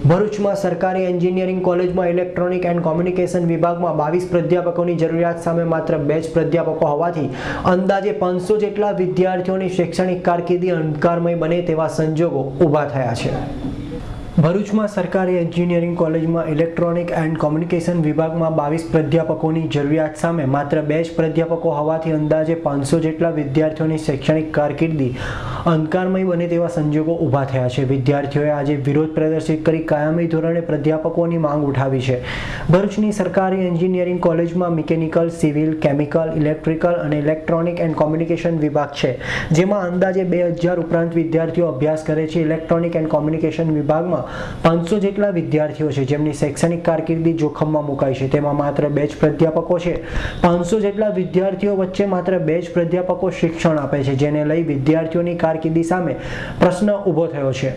ભરૂચમાં સરકારી એન્જિનિયરિંગ કોલેજમાં ઇલેક્ટ્રોનિક એન્ડ કોમ્યુનિકેશન વિભાગમાં 22 પ્રાધ્યાપકોની જરૂરિયાત સામે માત્ર 2 જ પ્રાધ્યાપકો હોવાથી અંદાજે 500 જેટલા વિદ્યાર્થીઓની શૈક્ષણિક કારકિર્દી અંધકારમય બને તેવા સંજોગો ઊભા થયા છે। ભરૂચમાં સરકારી એન્જિનિયરિંગ કોલેજમાં ઇલેક્ટ્રોનિક એન્ડ કોમ્યુનિકેશન વિભાગમાં 22 પ્રાધ્યાપકોની જરૂરિયાત સામે માત્ર 2 જ પ્રાધ્યાપકો હોવાથી અંદાજે 500 જેટલા વિદ્યાર્થીઓની શૈક્ષણિક કારકિર્દી અંધકારમય બને તેવા સંજોગો ઊભા થયા છે। વિદ્યાર્થીઓએ આજે વિરોધ પ્રદર્શિત કરી કાયમી ધોરણે પ્રાધ્યાપકોની માંગ ઉઠાવી છે। ભરૂચની સરકારી એન્જિનિયરિંગ કોલેજમાં મિકેનિકલ, સિવિલ, કેમિકલ, ઇલેક્ટ્રિકલ અને ઇલેક્ટ્રોનિક એન્ડ કોમ્યુનિકેશન વિભાગ છે, જેમાં અંદાજે 2000 ઉપરાંત વિદ્યાર્થીઓ અભ્યાસ કરે છે। ઇલેક્ટ્રોનિક એન્ડ કોમ્યુનિકેશન વિભાગમાં 500 જેટલા વિદ્યાર્થીઓ છે, જેમની શૈક્ષણિક કારકિર્દી જોખમમાં મુકાઈ છે। તેમાં માત્ર 2 જ પ્રાધ્યાપકો છે। 500 જેટલા વિદ્યાર્થીઓ વચ્ચે માત્ર 2 જ પ્રાધ્યાપકો શિક્ષણ આપે છે, જેને લઈ વિદ્યાર્થીઓની કારકિર્દી સામે પ્રશ્ન ઊભો થયો છે।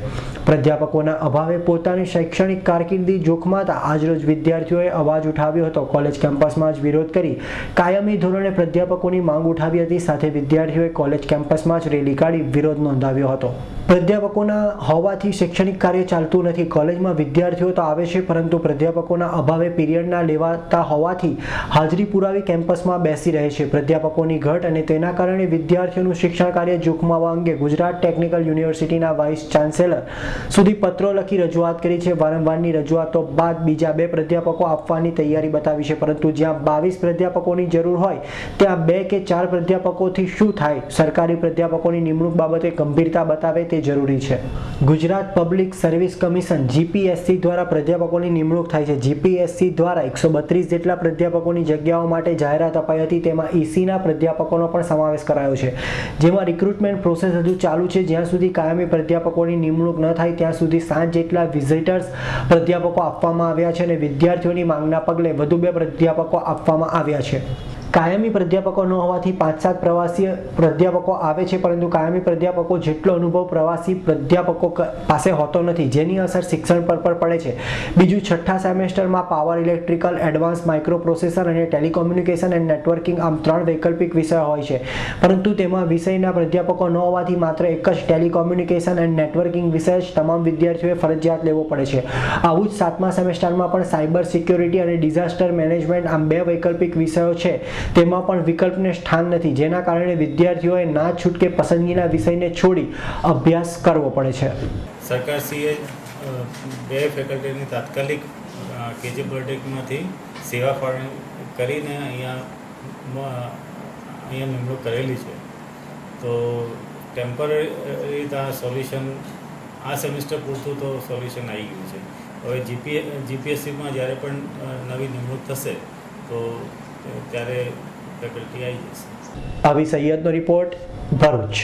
પ્રાધ્યાપકોના અભાવે પોતાની શૈક્ષણિક કારકિર્દી જોખમાતા આજરોજ વિદ્યાર્થીઓએ અવાજ ઉઠાવ્યો હતો। કોલેજ કેમ્પસમાં જ વિરોધ કરી કાયમી ધોરણે પ્રાધ્યાપકોની માંગ ઉઠાવી હતી। સાથે વિદ્યાર્થીઓએ કોલેજ કેમ્પસમાં જ રેલી કાઢી વિરોધ નોંધાવ્યો હતો। પ્રાધ્યાપકોના હોવાથી શૈક્ષણિક કાર્ય ચાલતું નથી। કોલેજમાં વિદ્યાર્થીઓ તો આવે છે, પરંતુ પ્રાધ્યાપકોના અભાવે પીરિયડના લેવાતા હોવાથી હાજરી પુરાવી કેમ્પસમાં બેસી રહે છે। પ્રાધ્યાપકોની ઘટ અને તેના કારણે વિદ્યાર્થીઓનું શિક્ષણ કાર્ય જોખમાવા અંગે ગુજરાત ટેકનિકલ યુનિવર્સિટીના વાઇસ ચાન્સેલર સુધી પત્રો લખી રજૂઆત કરી છે। વારંવારની રજૂઆતો બાદ બીજા 2 પ્રાધ્યાપકો આપવાની તૈયારી બતાવી છે, પરંતુ જ્યાં 22 પ્રાધ્યાપકોની જરૂર હોય ત્યાં 2 કે 4 પ્રાધ્યાપકોથી શું થાય? સરકારી પ્રાધ્યાપકોની નિમણૂક બાબતે ગંભીરતા બતાવે તે જરૂરી છે। Gujarat public service commission GPSC દ્વારા પ્રાધ્યાપકોની નિમણૂક થાય છે। જીપીએસસી દ્વારા 132 જેટલા પ્રાધ્યાપકોની જગ્યાઓ માટે જાહેરાત અપાઈ હતી। તેમાં ઈસીના પ્રાધ્યાપકોનો પણ સમાવેશ કરાયો છે, જેમાં રિક્રુટમેન્ટ પ્રોસેસ હજુ ચાલુ છે। જ્યાં સુધી કાયમી પ્રાધ્યાપકોની નિમણૂક ન થાય ત્યાં સુધી 7 જેટલા વિઝિટર્સ પ્રાધ્યાપકો આપવામાં આવ્યા છે અને વિદ્યાર્થીઓની માંગના પગલે વધુ 2 પ્રાધ્યાપકો આપવામાં આવ્યા છે। કાયમી પ્રાધ્યાપકો ન હોવાથી 5-7 પ્રવાસી પ્રાધ્યાપકો આવે છે, પરંતુ કાયમી પ્રાધ્યાપકો જેટલો અનુભવ પ્રવાસી પ્રાધ્યાપકો પાસે હોતો નથી, જેની અસર શિક્ષણ પર પડે છે। બીજું, છઠ્ઠા સેમેસ્ટરમાં power electrical, advance micro processor અને ટેલિકોમ્યુનિકેશન એન્ડ નેટવર્કિંગ આમ 3 વૈકલ્પિક વિષયો હોય છે, પરંતુ તેમાં વિષયના પ્રાધ્યાપકો ન હોવાથી માત્ર એક જ ટેલિકોમ્યુનિકેશન એન્ડ નેટવર્કિંગ વિષય જ તમામ વિદ્યાર્થીઓએ ફરજિયાત લેવો પડે છે। આવું જ 7મા સેમેસ્ટરમાં પણ સાયબર સિક્યોરિટી અને ડિઝાસ્ટર મેનેજમેન્ટ આમ 2 વૈકલ્પિક વિષયો છે, તેમાં પણ વિકલ્પને સ્થાન નથી, જેના કારણે વિદ્યાર્થીઓએ ના છૂટકે પસંદગીના વિષયને છોડી અભ્યાસ કરવો પડે છે। સરકારશ્રીએ 2 ફેકલ્ટીની તાત્કાલિક કેજી પોલિટેકમાંથી સેવા ફાળવણી કરીને અહીંયા નિમણૂક કરેલી છે। તો ટેમ્પરરી સોલ્યુશન આ સેમિસ્ટર પૂરતું તો સોલ્યુશન આવી ગયું છે। હવે જીપીએસસીમાં જ્યારે પણ નવી નિમણૂક થશે તો ત્યારે ફેકલ્ટી આવી જશે। આવી સૈયદનો રિપોર્ટ, ભરૂચ।